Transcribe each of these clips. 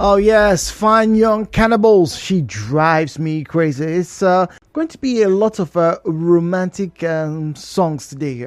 Oh yes, fine young cannibals. She drives me crazy. It's going to be a lot of romantic songs today.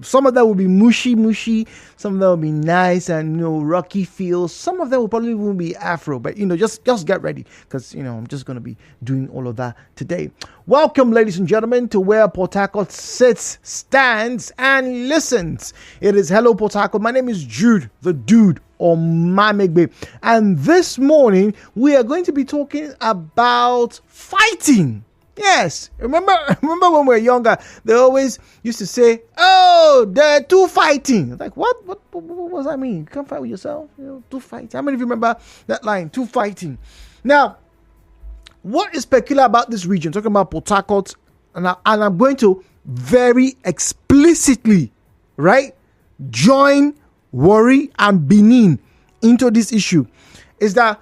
Some of them will be mushy. Some of them will be nice and rocky feels. Some of them will probably won't be Afro, but just get ready because I'm just going to be doing all of that today. Welcome, ladies and gentlemen, to where Port Harcourt sits, stands, and listens. It is Hello Port Harcourt. My name is Jude, the dude. Or Mamegbe. And this morning we are going to be talking about fighting. Yes, remember when we were younger, they always used to say, "Oh, they're two fighting." Like what does that mean? You can't fight with yourself, two fighting. How many of you remember that line? Two fighting. Now, what is peculiar about this region? Talking about Port Harcourt, and I'm going to very explicitly, right, join Warri and Benin into this issue, is that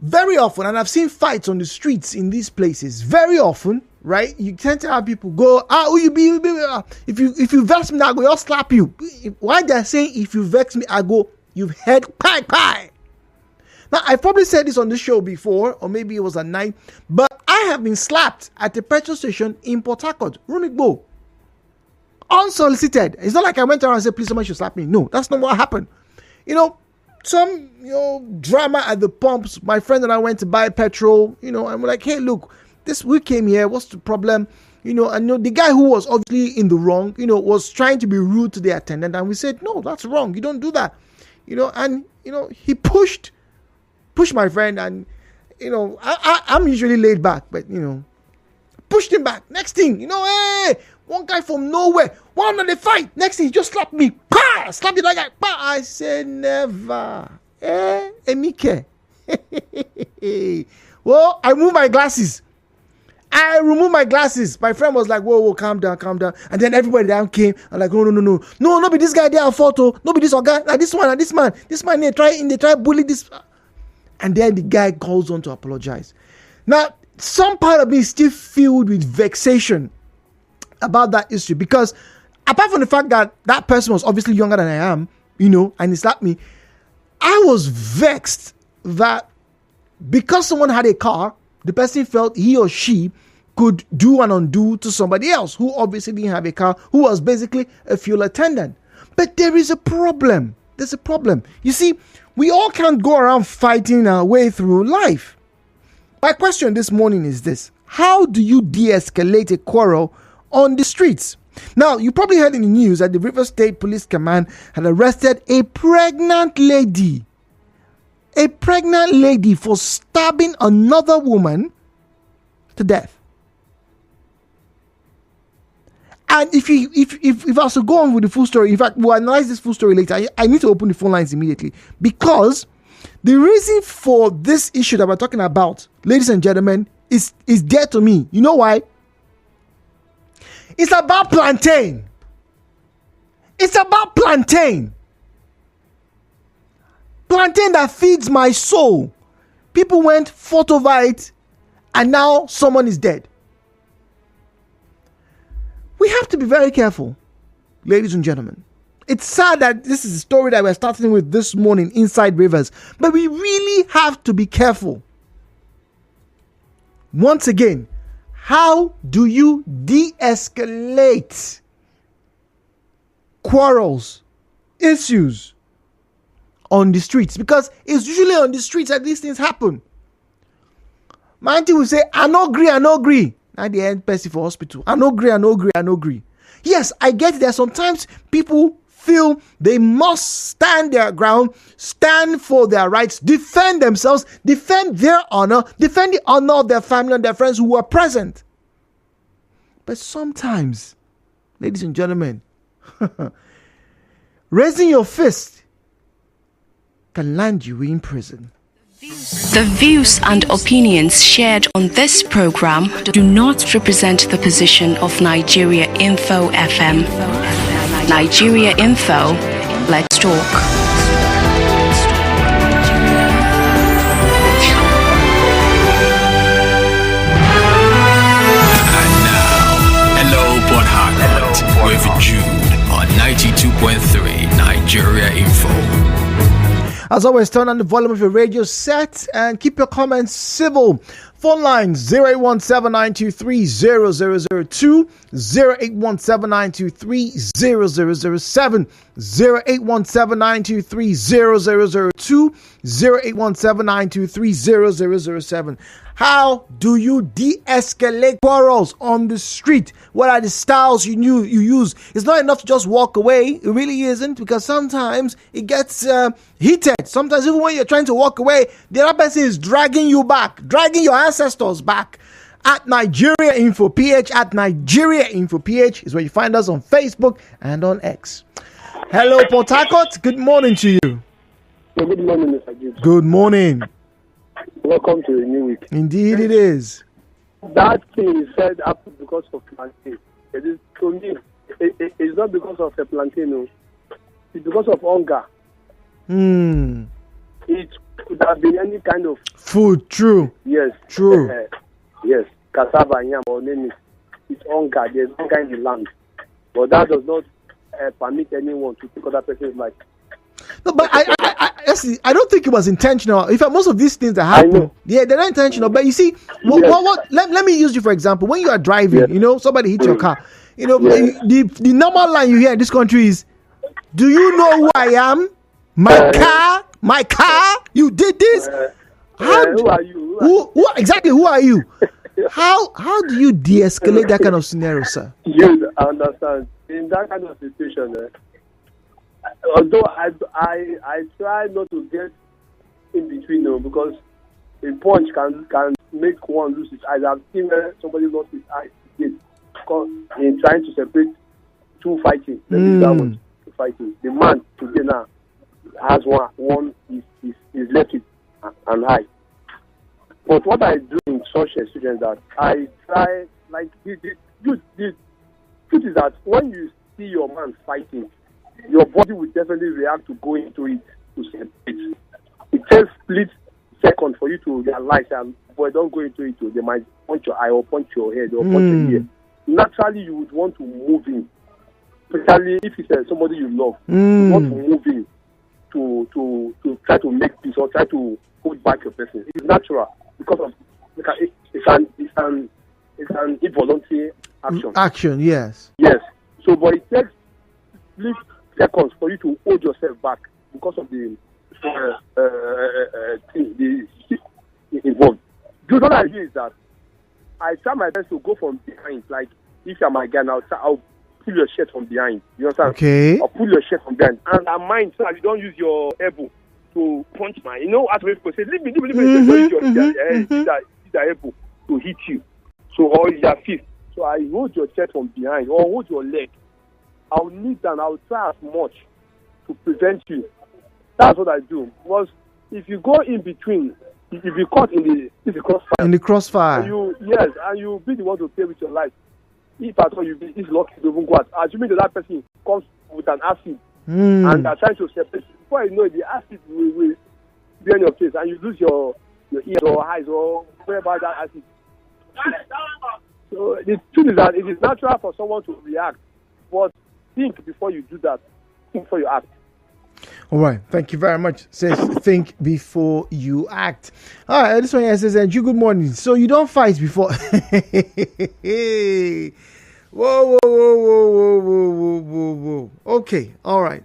very often, and I've seen fights on the streets in these places very often, right? You tend to have people go, who you be? If you vex me, I go, I'll slap you. Why they're saying if you vex me, I go, you've heard pie. Now, I've probably said this on the show before, or maybe it was at night, but I have been slapped at the petrol station in Port Harcourt, Rumigbo. Unsolicited. It's not like I went around and said, please, somebody should slap me. No, that's not what happened. Some drama at the pumps. My friend and I went to buy petrol, and we're like, hey, look, we came here. What's the problem? And the guy who was obviously in the wrong, was trying to be rude to the attendant. And we said, no, that's wrong. You don't do that. He pushed my friend. And, I'm usually laid back, but, pushed him back. Next thing, hey, one guy from nowhere, one on the fight. Next thing, he just slapped me. Pah! Slapped the other guy. Pah! I said, never. Emike. Well, I removed my glasses. My friend was like, whoa, calm down. And then everybody down came. I'm like, no, be this guy there on photo. No, be this guy. Like this one, this man, they try bully this. And then the guy calls on to apologize. Now, some part of me is still filled with vexation about that issue, because apart from the fact that that person was obviously younger than I am, and he slapped me, I was vexed that because someone had a car, the person felt he or she could do and undo to somebody else who obviously didn't have a car, who was basically a fuel attendant. But there is a problem. There's a problem. You see, we all can't go around fighting our way through life. My question this morning is this: how do you de-escalate a quarrel on the streets? Now, you probably heard in the news that the Rivers State Police Command had arrested a pregnant lady for stabbing another woman to death. And if I was to go on with the full story, in fact, we'll analyze this full story later. I need to open the phone lines immediately, because the reason for this issue that we're talking about, ladies and gentlemen, is dear to me. You know why? It's about plantain. Plantain that feeds my soul. People went fought over it, and now someone is dead. We have to be very careful, ladies and gentlemen. It's sad that this is a story that we're starting with this morning inside Rivers, but we really have to be careful. Once again, how do you de-escalate quarrels, issues on the streets? Because it's usually on the streets that these things happen. My auntie will say, I no agree. Now the end person for hospital. I no agree. Yes, I get it. There sometimes people feel they must stand their ground, stand for their rights, defend themselves, defend their honor, defend the honor of their family and their friends who were present. But sometimes, ladies and gentlemen, raising your fist can land you in prison. The views and opinions shared on this program do not represent the position of Nigeria Info FM. Nigeria Info, let's talk. And now, hello Port Harcourt with Jude on 92.3 Nigeria Info. As always, turn on the volume of your radio set and keep your comments civil. Phone lines 0817-923-0002, 0817-923-0007, 0817-923-0002, 0817-923-0007. How do you de-escalate quarrels on the street? What are the styles you use? It's not enough to just walk away. It really isn't, because sometimes it gets heated. Sometimes even when you're trying to walk away, the other person is dragging you back, dragging your ancestors back. At Nigeria Info PH, at Nigeria Info PH is where you find us on Facebook and on X. Hello, Port Harcourt. Good morning to you. Good morning, Mr. Gibbs. Good morning. Welcome to the new week. Indeed, it is. That thing is said happened because of plantain. It is, to me, it's not because of a plantain. No. It's because of hunger. It could have been any kind of food. True. Yes. True. Yes. Cassava, yam, or name it. It's hunger. There's hunger in the land. But that does not permit anyone to take other person's life. No, but I don't think it was intentional. In fact, most of these things that happen, they're not intentional. But you see, let me use you for example. When you are driving, somebody hit your car. The normal line you hear in this country is, "Do you know who I am? My car. You did this. Who are you? Who exactly? Who are you? How do you de-escalate that kind of scenario, sir? You understand in that kind of situation. Although I try not to get in between them, because a punch can make one lose his eyes. I've seen somebody lost his eyes in trying to separate two fighting. Two fighting. The man today now has one is left it and high. But what I do in such a situation that I try, like the truth is that when you see your man fighting, your body will definitely react to go into it to separate. It takes split second for you to realize that, boy, don't go into it. They might punch your eye or punch your head or punch your ear. Naturally, you would want to move in, especially if it's somebody you love. You want to move in to try to make peace or try to hold back your person. It is natural because of it's an involuntary action. Action, yes. Yes. So, but it takes split seconds for you to hold yourself back because of the thing involved. What I do is that I try my best to go from behind. Like if you're my guy, I'll pull your shirt from behind. You understand? Okay. I'll pull your shirt from behind, and I mind so that you don't use your elbow to punch my. As people say, leave me. Don't use your elbow to hit you. So or your fist. So I hold your shirt from behind or hold your leg. I'll kneel down. I'll try as much to prevent you. That's what I do. Because if you go in between, if you caught in the crossfire. In the crossfire. And you be the one to pay with your life. If at all it's lucky to even go out. Assuming that person comes with an acid and they're trying to separate. Before you know it, the acid will be on your face and you lose your ears or eyes or whatever that acid. So the truth is that it is natural for someone to react, but think before you do that. Think before you act. All right. Thank you very much. Says think before you act. All right. This one here says, "You good morning. So you don't fight before." Whoa. Okay. All right.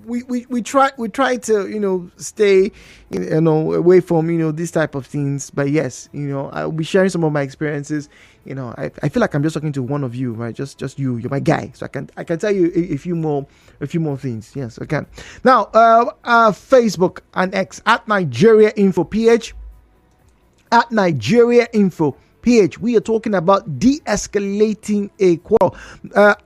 We try to stay away from this type of things. But yes, I'll be sharing some of my experiences. I feel like I'm just talking to one of you, right? Just you. You're my guy, so I can tell you a few more things. Yes, I can. Now, Facebook and X at Nigeria Info PH. At Nigeria Info PH, we are talking about de-escalating a quarrel.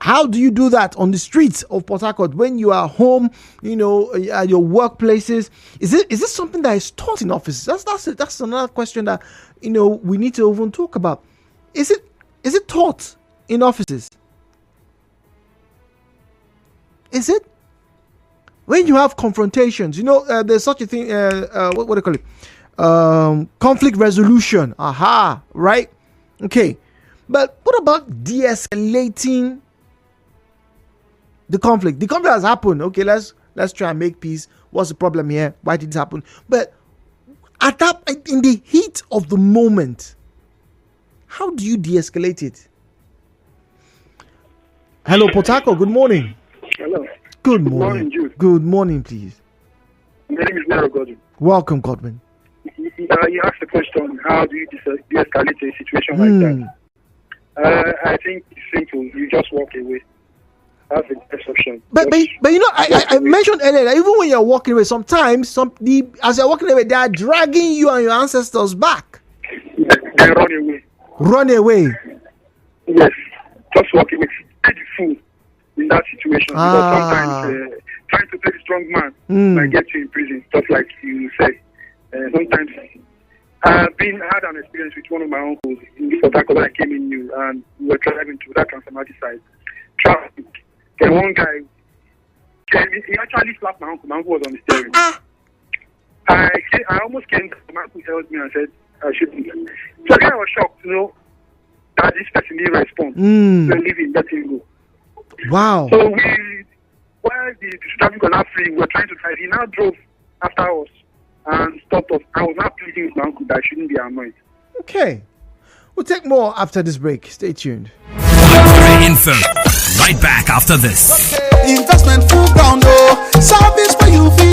How do you do that on the streets of Port Harcourt when you are home? At your workplaces. Is this something that is taught in offices? That's another question that we need to even talk about. Is it taught in offices? Is it? When you have confrontations, there's such a thing. What do you call it? Conflict resolution. Aha, right? Okay. But what about de-escalating the conflict? The conflict has happened. Okay, let's try and make peace. What's the problem here? Why did it happen? But at that, in the heat of the moment, how do you de-escalate it? Hello, Potako. Good morning. Hello. Good morning. Jude. Good morning, please. My name is Nero Godwin. Welcome, Godwin. You asked the question, how do you de-escalate a situation like that? I think it's simple. You just walk away. That's the best option. But you know, I mentioned earlier that even when you're walking away, sometimes as you're walking away, they are dragging you and your ancestors back. They run away. Run away. Yes. Just walk away. Play the fool in that situation. Because sometimes trying to play the strong man might get you in prison, just like you said. Sometimes I've had an experience with one of my uncles in Port Harcourt. I came in new and we were driving to that Transformati side. Traffic. Then one guy came, he actually slapped my uncle. My uncle was on the steering. I almost came. My uncle held me and said I shouldn't. So I was shocked to know that this person didn't respond. So leave him, let him go. Wow. So while the traffic was not free, we were trying to drive. He now drove after us and stopped us. I was not pleading with my uncle that I shouldn't be annoyed. Okay. We'll take more after this break. Stay tuned. Info. Right back after this. Investment full ground, service for you.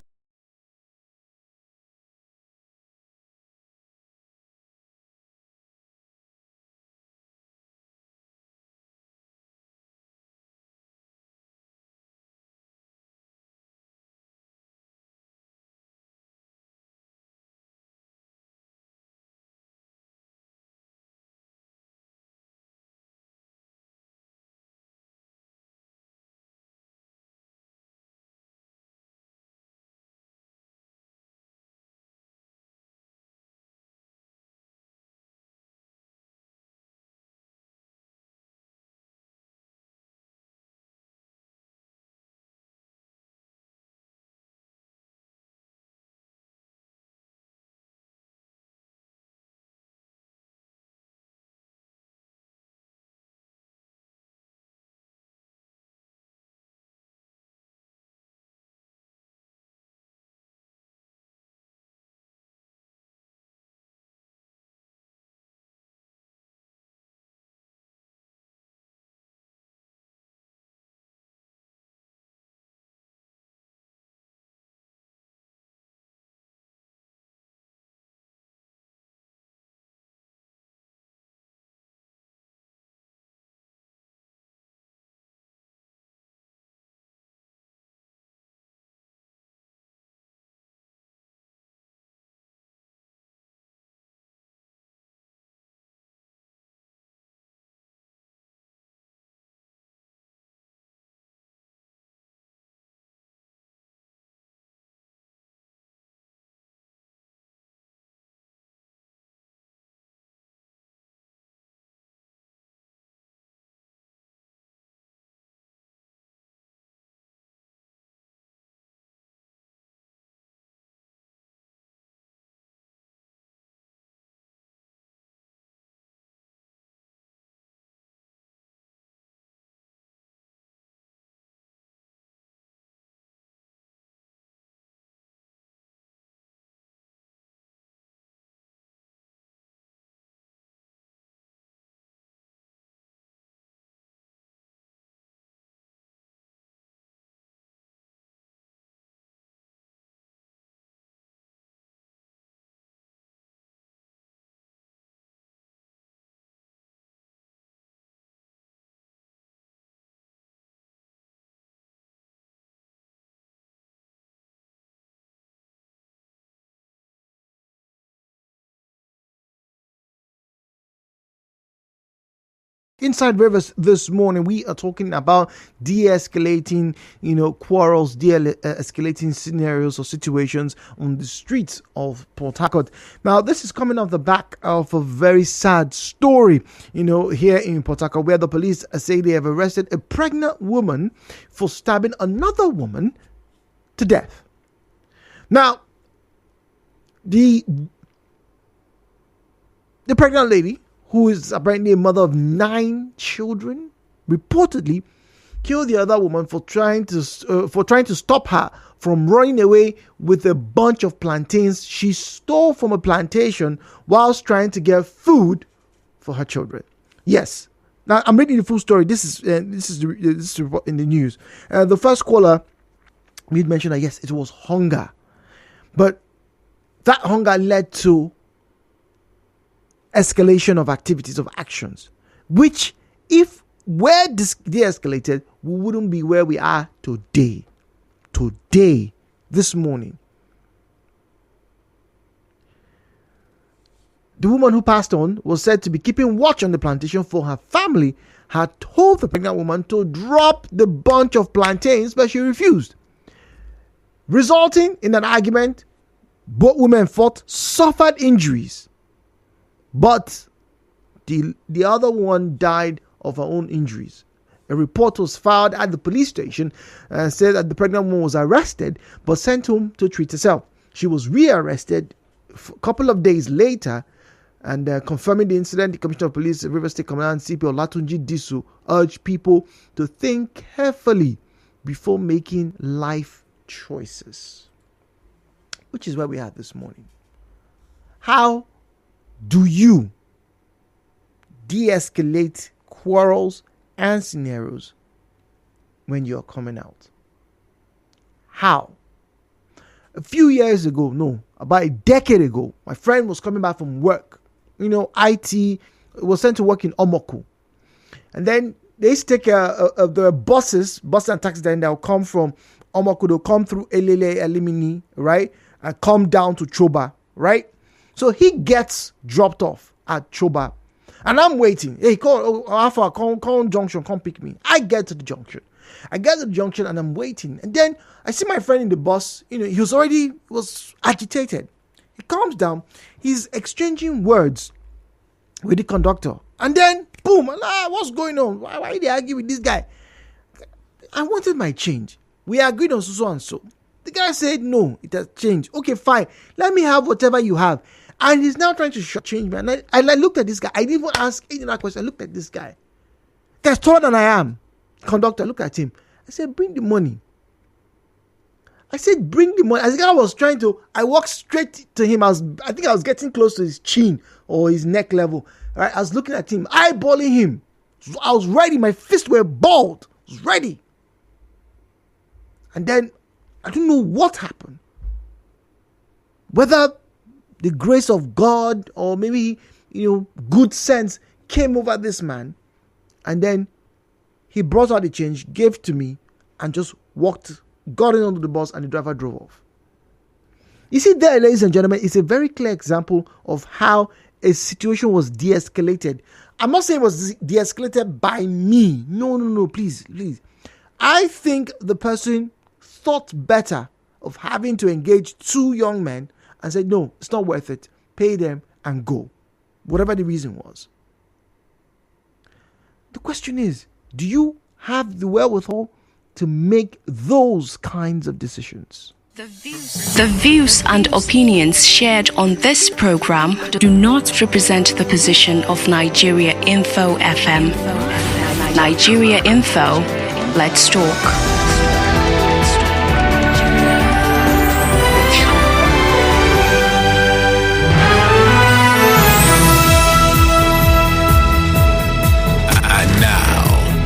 Inside Rivers this morning, we are talking about de-escalating, quarrels, de-escalating scenarios or situations on the streets of Port Harcourt. Now, this is coming off the back of a very sad story, here in Port Harcourt, where the police say they have arrested a pregnant woman for stabbing another woman to death. Now, the pregnant lady, who is apparently a mother of 9 children, reportedly killed the other woman for trying to stop her from running away with a bunch of plantains she stole from a plantation whilst trying to get food for her children. Yes. Now I'm reading the full story. This is report in the news. The first caller we'd mentioned that yes, it was hunger, but that hunger led to escalation of activities, of actions, which if were de-escalated, we wouldn't be where we are today. This morning. The woman who passed on was said to be keeping watch on the plantation, for her family had told the pregnant woman to drop the bunch of plantains, but she refused, resulting in an argument. Both women fought, suffered injuries, but the other one died of her own injuries. A report was filed at the police station and said that the pregnant woman was arrested but sent home to treat herself. She was rearrested a couple of days later, and confirming the incident, the Commissioner of Police, River State Commandant CP Olatunji Disu, urged people to think carefully before making life choices, which is where we are this morning. How do you de-escalate quarrels and scenarios when you're coming out? How? A few years ago, about a decade ago, my friend was coming back from work. IT was sent to work in Omoku. And then they used to take the buses and taxis, then they'll come from Omoku, they'll come through Elele, Elimini, right? And come down to Choba, right? So he gets dropped off at Choba. And I'm waiting. Hey, call junction, come pick me. I get to the junction and I'm waiting. And then I see my friend in the bus. He was agitated. He comes down. He's exchanging words with the conductor. And then, boom, what's going on? Why are they arguing with this guy? I wanted my change. We agreed on so and so. The guy said, no, it has changed. Okay, fine. Let me have whatever you have. And he's now trying to change me. And I looked at this guy. I didn't even ask any other question. I looked at this guy. Guy's taller than I am. Conductor, look at him. I said, bring the money. As the guy was trying to, I walked straight to him. I think I was getting close to his chin or his neck level. Right? I was looking at him, eyeballing him. I was ready. My fists were balled. I was ready. And then, I don't know what happened. Whether the grace of God or maybe, good sense came over this man. And then he brought out the change, gave to me, and just got in onto the bus, and the driver drove off. You see there, ladies and gentlemen, it's a very clear example of how a situation was de-escalated. I'm not saying it was de-escalated by me. No, please. I think the person thought better of having to engage two young men and said, no, it's not worth it. Pay them and go. Whatever the reason was. The question is, do you have the wherewithal to make those kinds of decisions? The views and opinions shared on this program do not represent the position of Nigeria Info FM. Nigeria Info, let's talk.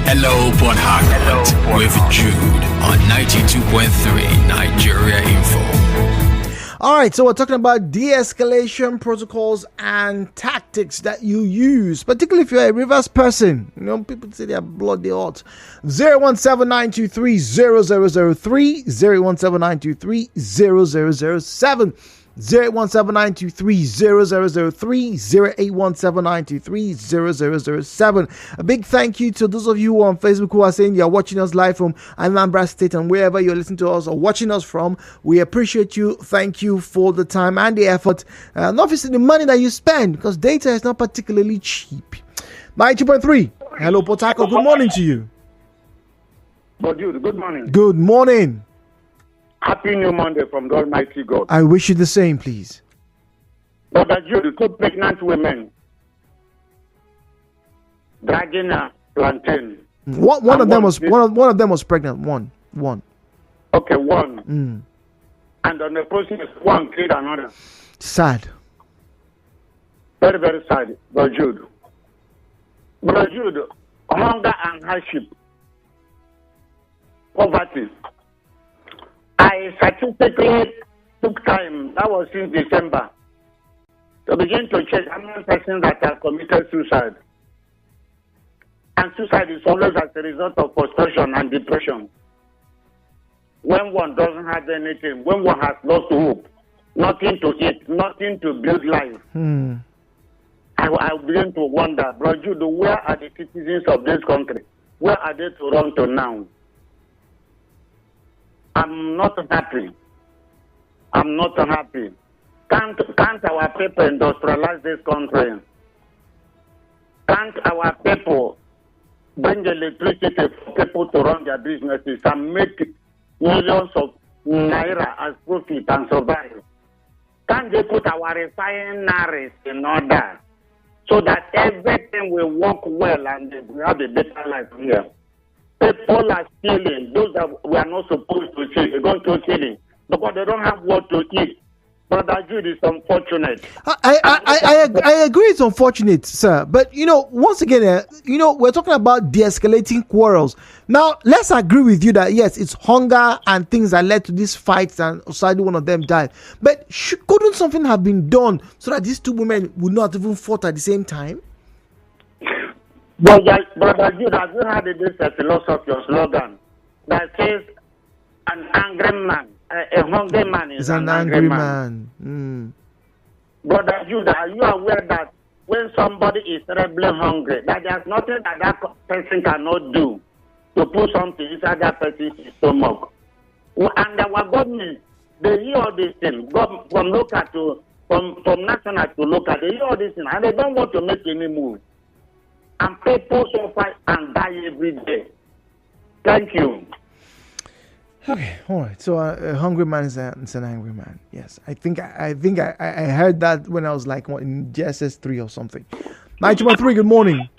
Hello, Port Harcourt, with Jude on 92.3 Nigeria Info. All right, so we're talking about de-escalation protocols and tactics that you use, particularly if you're a Rivers person. People say they're bloody hot. 017-923-0003, 017-923-0007. 017-923-0003, 0817923-0007. A big thank you to those of you on Facebook who are saying you're watching us live from Anambra State and wherever you're listening to us or watching us from. We appreciate you. Thank you for the time and the effort, and obviously the money that you spend, because data is not particularly cheap. 92.3. Hello, Port Harcourt. Good morning to you. Good morning. Good morning. Happy New Monday from the Almighty God. I wish you the same, please. Brother Jude, two pregnant women dragging a plantain. One of them was pregnant. One. Okay, one. and on the process, one killed another. Sad. Very, very sad, Brother Jude. Brother Jude, hunger and hardship, poverty. I statistically took time, that was since December, to begin to check how many persons that have committed suicide. And suicide is always as a result of frustration and depression. When one doesn't have anything, when one has lost hope, nothing to eat, nothing to build life, I begin to wonder, Brother Jude, where are the citizens of this country? Where are they to run to now? I'm not happy. I'm not happy. Can't our people industrialize this country? Can't our people bring electricity for people to run their businesses and make millions of naira as profit and survive? Can't they put our refineries in order so that everything will work well and we have a better life here? People are stealing. Those that we are not supposed to steal, they're going to stealing because they don't have what to eat. Brother Jude is unfortunate. I agree it's unfortunate, sir. But, once again, we're talking about de-escalating quarrels. Now, let's agree with you that, yes, it's hunger and things that led to these fights and sadly one of them died. But couldn't something have been done so that these two women would not even fought at the same time? Well, Brother Jude, have you heard this philosophy or slogan that says an angry man, a hungry man is an angry man. Brother Jude, are you aware that when somebody is terribly hungry, that there's nothing that person cannot do to put something inside that person's stomach? And our government, they hear all these things, from local to from national to local, they hear all these things, and they don't want to make any move. And people suffer and die every day. Thank you. Okay, all right. So a hungry man is an angry man. Yes, I think I heard that when I was like in GSS 3 or something. 923. Good morning.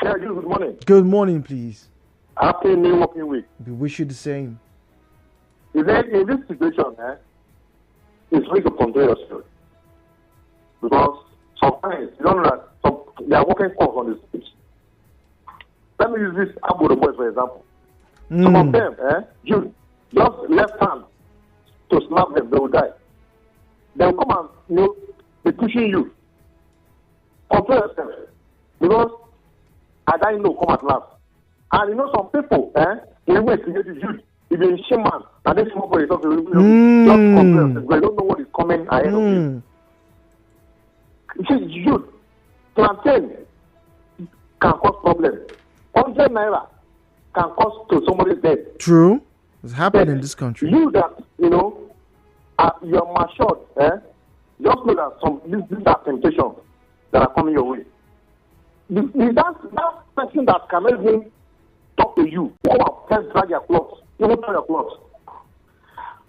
Yeah, good morning. Good morning, please. Happy New Working Week. We wish you the same. In this situation, it's way to control yourself because sometimes you don't know that they are working calls on the streets. Let me use this Abu boys for example. Some of them, Jude, just left hand to slap them, they will die. They will come and be pushing you. Control yourself. Because I don't know, come at last. And some people, in way to get Jude, if you're in shaman, and they smoke for yourself, just control yourself. They don't know what is coming ahead of you. You see, Jude, plantain can cause problems. 100 naira can cause to somebody's death. True. It's happened in this country. You that, you're matured, just know that these are temptations that are coming your way. That person that can even talk to you, or can drag your clothes, even tear your clothes.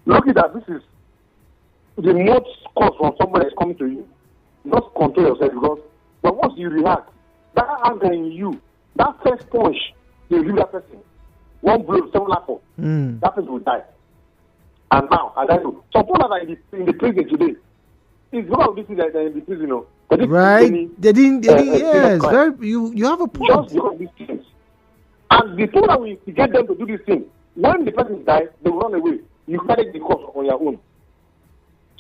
Look at that, this is the most cause from somebody that's coming to you. Just control yourself because but once you react, that anger in you, that first punch, you give that person one blow, 7 apple, that person will die. And now, I tell you, some people are in the prison today. It's one of these things that they're in the prison, right? They didn't. Yes, you have a point. Just because of these things. And the people that we get them to do this thing, when the person dies, they will run away. You carry the cost on your own.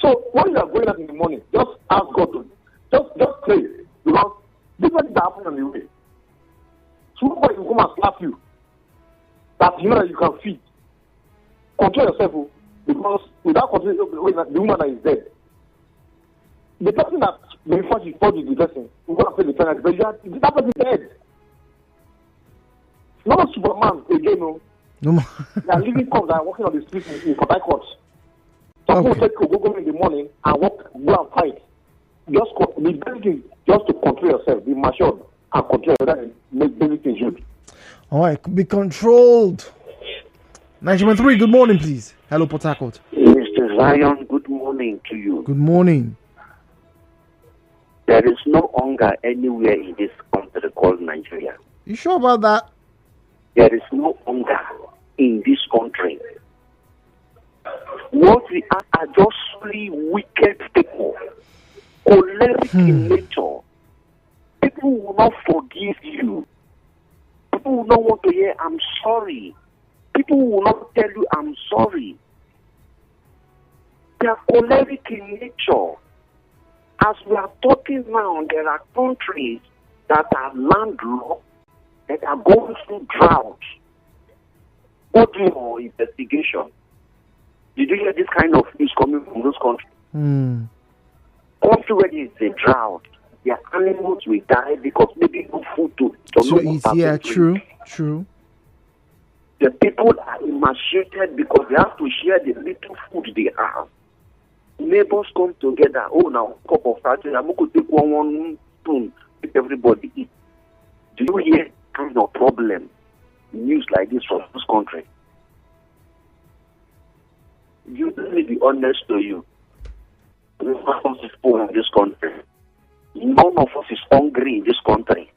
So when you are going out in the morning, just ask God to just pray. Because this is happening on the way. Somebody will come and slap you. That you know that you can feed. Control yourself, because without control, the woman that is dead. The person that before she fought with the person, you're going to pay the penalty, but that person dead. Not Superman again, no. They are living cops that are walking on the streets in Port Harcourt. Some people go in the morning and go and fight. The basic thing, just to control yourself, be matured and control yourself and make basic things good. All right, be controlled. 973, good morning, please. Hello, Port Harcourt. Mr. Zion, good morning to you. Good morning. There is no hunger anywhere in this country called Nigeria. You sure about that? There is no hunger in this country. What we are just really wicked people, choleric in nature. People will not forgive you. People will not want to hear, I'm sorry. People will not tell you, I'm sorry. They are choleric in nature. As we are talking now, there are countries that are landlocked, that are going through drought. What do your investigation? Did you hear this kind of news coming from those countries? Country where there is a drought, their animals will die because maybe no food to eat. Yeah, true. The people are emaciated because they have to share the little food they have. Neighbors come together. Oh, now cup of rice. I'm going to take one spoon. Let everybody eat. Do you hear kind of problem? News like this from this country. You let me be honest to you. None of us is poor in this country. None of us is hungry in this country.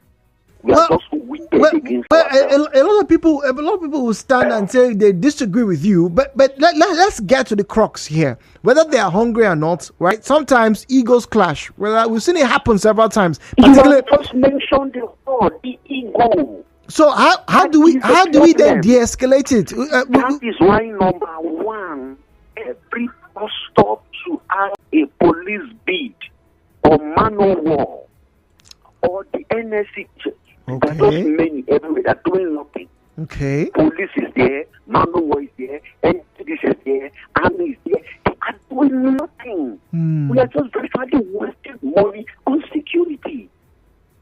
We are just wicked against ourselves. A lot of people will stand and say they disagree with you, but let's get to the crux here. Whether they are hungry or not, right? Sometimes egos clash. Well, we've seen it happen several times. You have just mentioned the word, the ego. So how do we then de-escalate it? That is why number one, every bus stop to have a police beat or man of war or the NSC. Okay. There are just many everywhere that are doing nothing. Okay. Police is there, man of war is there, NSC is there, army is there. They are doing nothing. We are just virtually wasting money on security.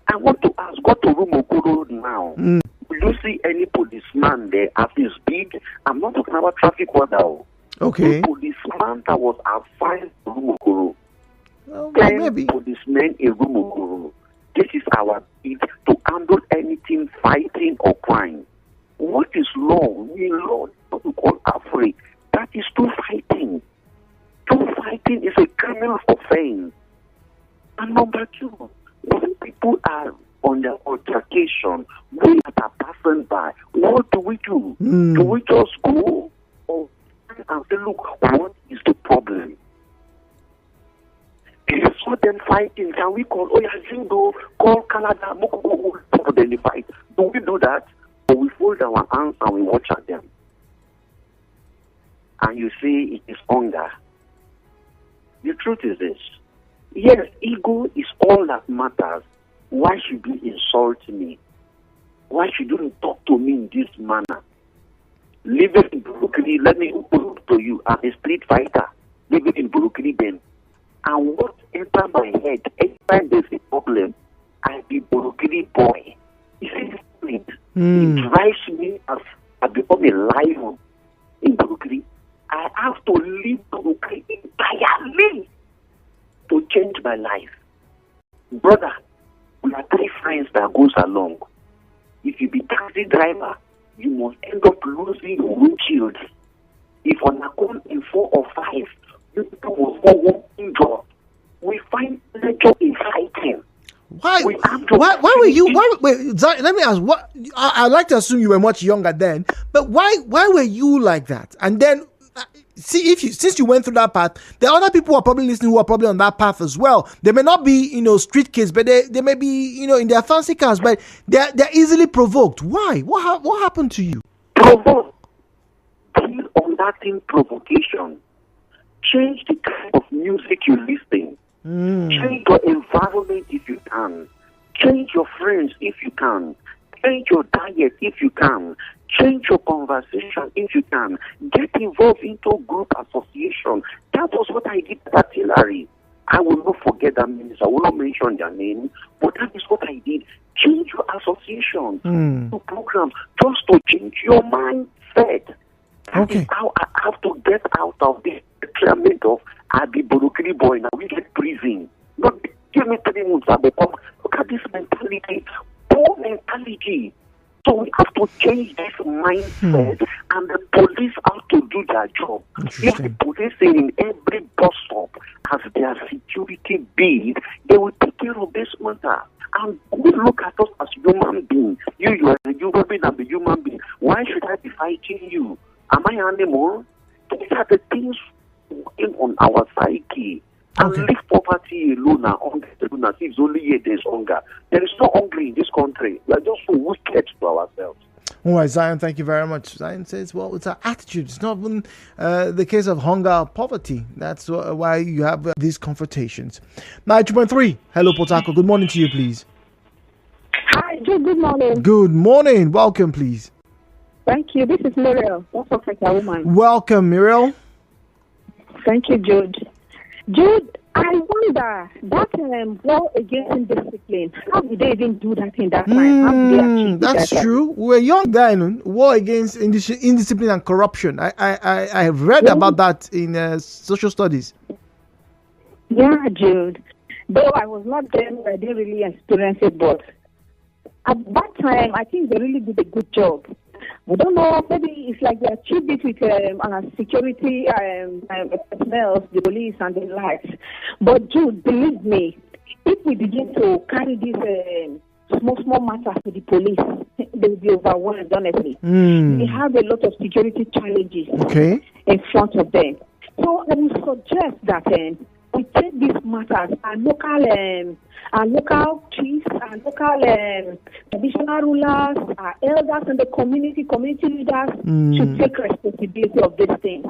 I want to ask, go to Rumokoro now. Will you see any policeman there at his beat? I'm not talking about traffic order. Okay. The policeman that was assigned to Rumokoro. 10 maybe. Policemen in Rumokoro. This is our bid to handle anything fighting or crime. What is law? We law what we call Afri. That is two fighting. Two fighting is a criminal offense. And number two, when people are on their altercation, we are passing by, what do we do? Do we just go or and say, look, what is the problem? If you saw them fighting, can we call, call Canada, for them to fight? Do we do that? Or we fold our hands and we watch at them? And you say it is hunger. The truth is this. Yes, ego is all that matters. Why should you insult me? Why should you talk to me in this manner? Living in Brooklyn, let me prove to you, I'm a street fighter. Living in Brooklyn then. And what enter my head, anytime there's a problem, I be Brooklyn boy. You see this thing? It drives me as I become a lion in Brooklyn. I have to leave Brooklyn entirely to change my life. Brother, we are three friends that goes along. If you be taxi driver, you must end up losing your windshield. If on a call in 4 or 5, you people will go one job. We find pleasure in fighting. Why were you? Wait, let me ask. What I'd like to assume you were much younger then, but why were you like that? And then, since you went through that path, there are other people who are probably listening who are probably on that path as well. They may not be, street kids, but they may be, in their fancy cars, but they're easily provoked. Why? What happened to you? Provoke. Deal on that in provocation. Change the kind of music you listen. Change your environment if you can. Change your friends if you can. Change your diet if you can. Change your conversation if you can. Get involved into group association. That was what I did at Hillary. I will not forget that minister. I will not mention their name, but that is what I did. Change your association to programs just to change your mindset. That is how I have to get out of this detriment of I be Borokiri boy now we get prison. Not give me 3 months I become. Look at this mentality, poor mentality. So we have to change this mindset, and the police have to do their job. If the police in every bus stop has their security bid, they will take care of this matter. And we look at us as human beings. You are a human being, I'm a human being. Why should I be fighting you? Am I an animal? These are the things working on our psyche. And leave poverty alone and hunger alone as if it's only here there's hunger. There is no hunger in this country. We are just so wicked to ourselves. All right, Zion, thank you very much. Zion says, well, it's our attitude. It's not even the case of hunger or poverty. That's why you have these confrontations. 9.3. Hello, Potako. Good morning to you, please. Hi, Jude. Good morning. Good morning. Welcome, please. Thank you. This is Muriel, West Africa woman. Welcome, Muriel. Thank you, Jude. Jude, I wonder that war against indiscipline. How did they even do that in that time? How did they achieve that's that? true. We were young then. War against indiscipline and corruption. I have read about that in social studies. Yeah, Jude. Though I was not there, I didn't really experience it, but at that time, I think they really did a good job. I don't know, maybe it's like they achieved it with security personnel, the police and the likes. But Jude, believe me, if we begin to carry these small matters to the police, they will be overwhelmed, honestly. They have a lot of security challenges in front of them. So I would suggest that we take these matters, our local chiefs, our local traditional rulers, our elders and the community leaders should take responsibility of these things.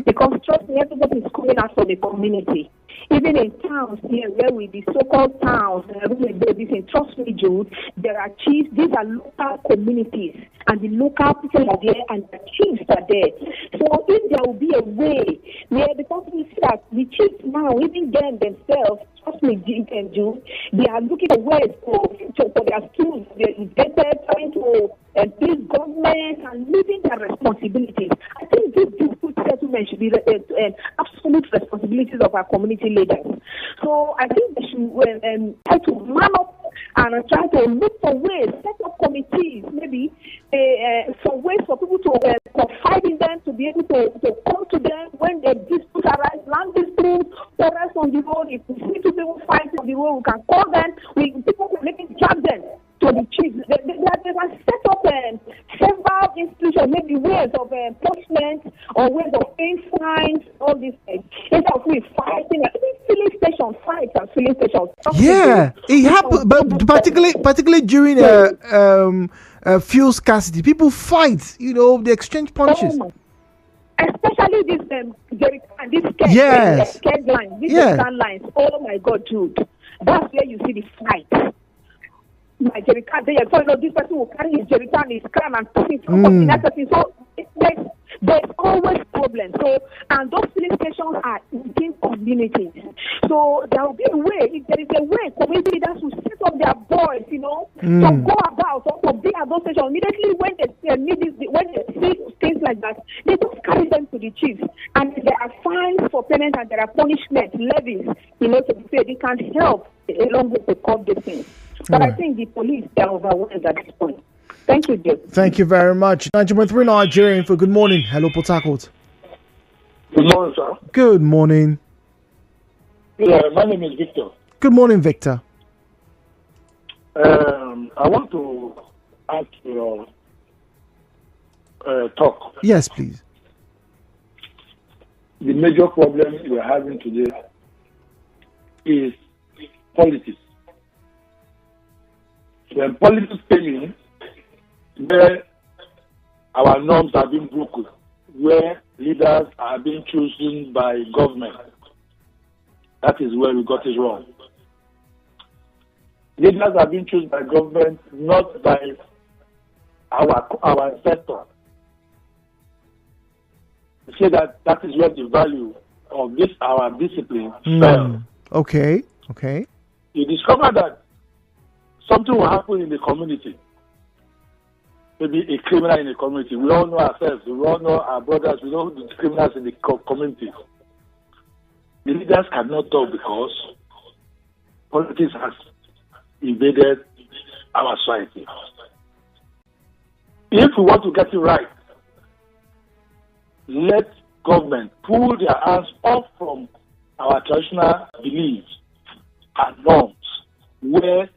Because trust me, everybody is coming out from the community. Even in towns here, where we the so-called towns, trust me, Jude, there are chiefs. These are local communities, and the local people are there, and the chiefs are there. So if there will be a way where, because we see that the chiefs now, even them themselves, trust me, Jude, they are looking for ways for their tools. They're trying to please government and leaving their responsibilities. I think these dispute settlements should be absolute responsibilities of our community leaders. So I think they should try to man up and try to look for ways, set up committees, maybe for ways for people to confide in them, to be able to come to them when the disputes arise, land disputes, forest on the road. If we see two people fighting on the road, we can call them. People can maybe drag them to the chiefs. They can set up several institutions, maybe ways of punishment or ways of paying fines, all these things. Instead of we fighting, filling station fights and filling stations. Yeah, it happened, but particularly during fuel scarcity, people fight. They exchange punches. Especially these keg lines, these stand lines. Oh my God, Jude, that's where you see the fight. My jerrycan, this person will carry his jerrycan, his can, and put it in that person. So there's always problems. So, and those filling stations are within communities. So there will be a way. If there is a way, community leaders will set up their boys, to go about or to be at those stations. Immediately when they see things like that, they just carry them to the chiefs. And there are fines for payment and there are punishment levies, to be paid. They can't help along with the court these things. But I think the police are overwhelmed at this point. Thank you, Jim. Thank you very much. 9.3 Nigerian for good morning. Hello, Port Harcourt. Good morning, sir. Good morning. Yeah, my name is Victor. Good morning, Victor. I want to ask your talk. Yes, please. The major problem we're having today is politics. When politics came in, where our norms are being broken, where leaders are being chosen by government, that is where we got it wrong. Leaders are being chosen by government, not by our sector. We say that is where the value of this our discipline fell. Okay. You discover that something will happen in the community. Maybe a criminal in the community. We all know ourselves. We all know our brothers. We know the criminals in the community. The leaders cannot talk because politics has invaded our society. If we want to get it right, let government pull their hands off from our traditional beliefs and norms, where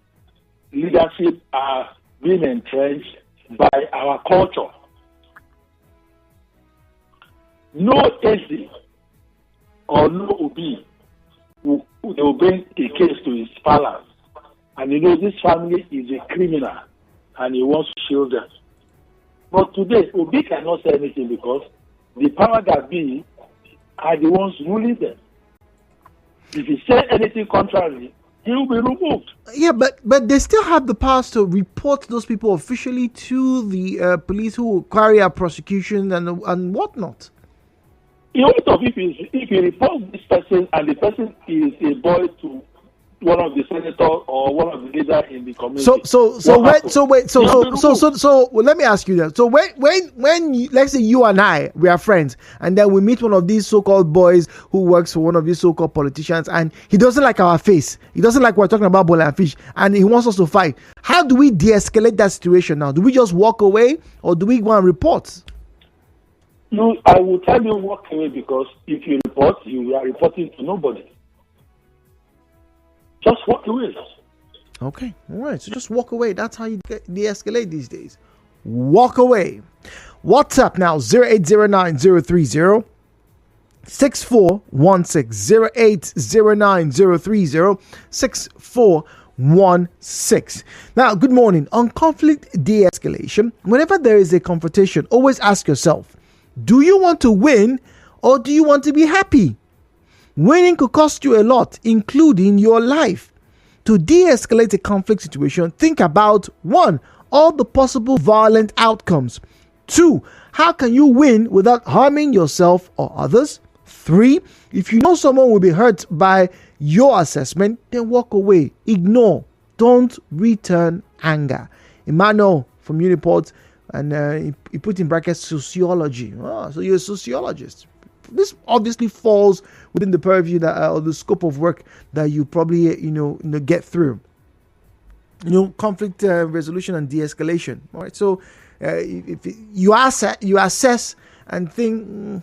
leadership are being entrenched by our culture. No AC or no Obi, they will bring a case to his palace. And this family is a criminal and he wants to shield them. But today, Obi cannot say anything because the power that be are the ones ruling them. If he says anything contrary, he will be removed. Yeah, but they still have the powers to report those people officially to the police, who will carry out prosecution and whatnot. If he reports this person and the person is a boy to one of the senators or one of the leaders in the community. So let me ask you that. So when let's say you and I, we are friends, and then we meet one of these so-called boys who works for one of these so-called politicians, and he doesn't like our face, he doesn't like we're talking about bola and fish, and he wants us to fight. How do we de-escalate that situation now? Do we just walk away, or do we go and report? No, I will tell you walk away, because if you report, you are reporting to nobody. Just walk away. Okay, all right. So just walk away. That's how you de-escalate these days. Walk away. WhatsApp now 0809-030-6416. 0809-030-6416. Now, good morning. On conflict de-escalation, whenever there is a confrontation, always ask yourself, do you want to win or do you want to be happy? Winning could cost you a lot, including your life. To de-escalate a conflict situation, think about 1. All the possible violent outcomes. 2. How can you win without harming yourself or others? 3. If you know someone will be hurt by your assessment, then walk away. Ignore. Don't return anger. Emmanuel from Uniport, and he put in brackets sociology. So you're a sociologist. This obviously falls within the purview that or the scope of work that you probably get through. Conflict resolution and de-escalation. All right. So if you assess and think,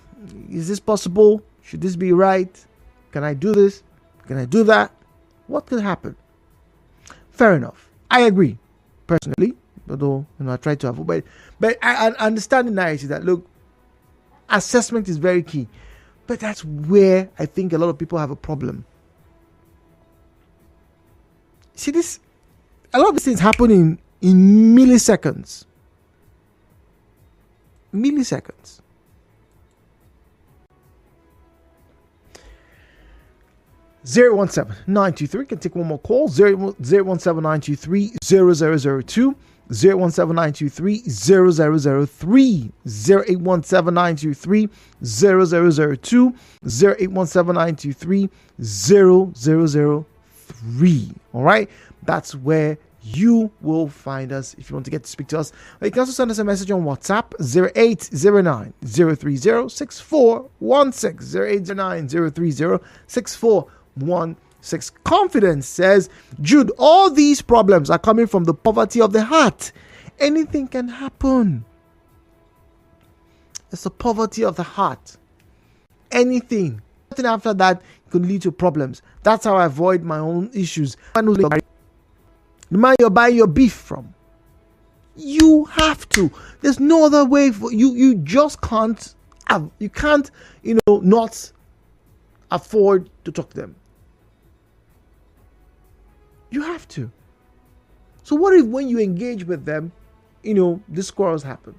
is this possible? Should this be right? Can I do this? Can I do that? What could happen? Fair enough. I agree personally, although I try to avoid. But I understand the narrative that, look, assessment is very key, but that's where I think a lot of people have a problem. See, a lot of these things happen in milliseconds. 017-923, can take one more call. 017-923-0002. 017-923-0003, 0817923-0002, 0817923-0003. All right, that's where you will find us if you want to get to speak to us. You can also send us a message on WhatsApp 0809-030-6416, 0809-030-6416. Confidence says, Jude, all these problems are coming from the poverty of the heart. Anything can happen. It's the poverty of the heart. Anything after that could lead to problems. That's how I avoid my own issues. The man you're buying your beef from, you have to. There's no other way for you. You just can't. You can't. Not afford to talk to them. You have to. So what if when you engage with them, these quarrels happen?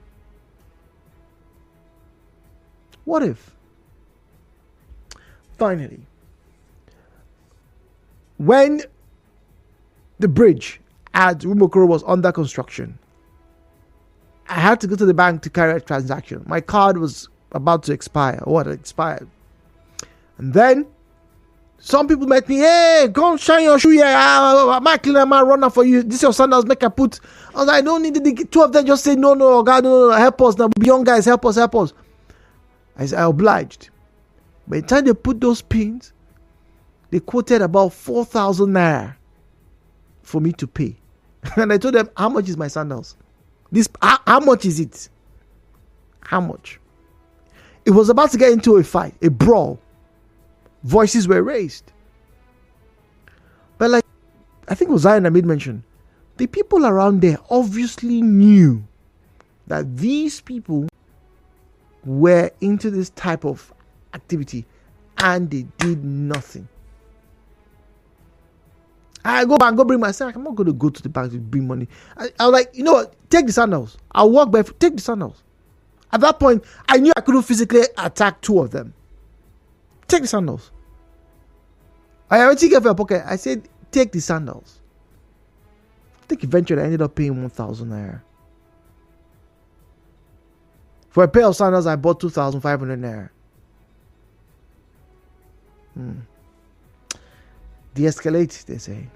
What if? Finally, when the bridge at Rumokoro was under construction, I had to go to the bank to carry a transaction. My card was about to expire, or it expired. And then some people met me, hey, come shine your shoe here. My cleaner, my runner for you. This is your sandals, make I put. I was like, I don't need the two of them. Just say, no, God, no, help us. Now, young guys, help us. I said, I obliged. By the time they put those pins, they quoted about 4,000 naira for me to pay. And I told them, how much is my sandals? How much is it? How much? It was about to get into a fight, a brawl. Voices were raised. But like, I think it was Zion that made mention, the people around there obviously knew that these people were into this type of activity and they did nothing. I go back and go bring myself. I'm not going to go to the bank to bring money. I was like, you know what? Take the sandals. I'll walk barefoot. Take the sandals. At that point, I knew I couldn't physically attack two of them. Take the sandals. I already gave her a pocket. I said, take the sandals. I think eventually I ended up paying 1,000 naira. For a pair of sandals, I bought 2,500 naira. De-escalate, they say.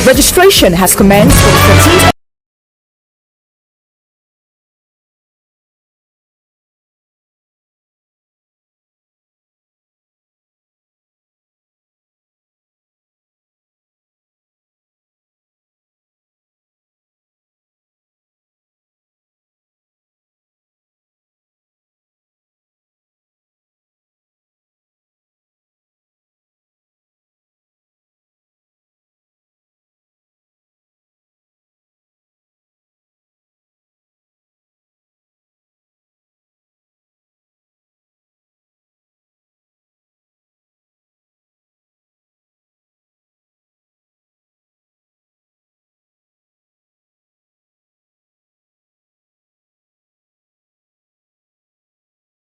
Registration has commenced for the 14th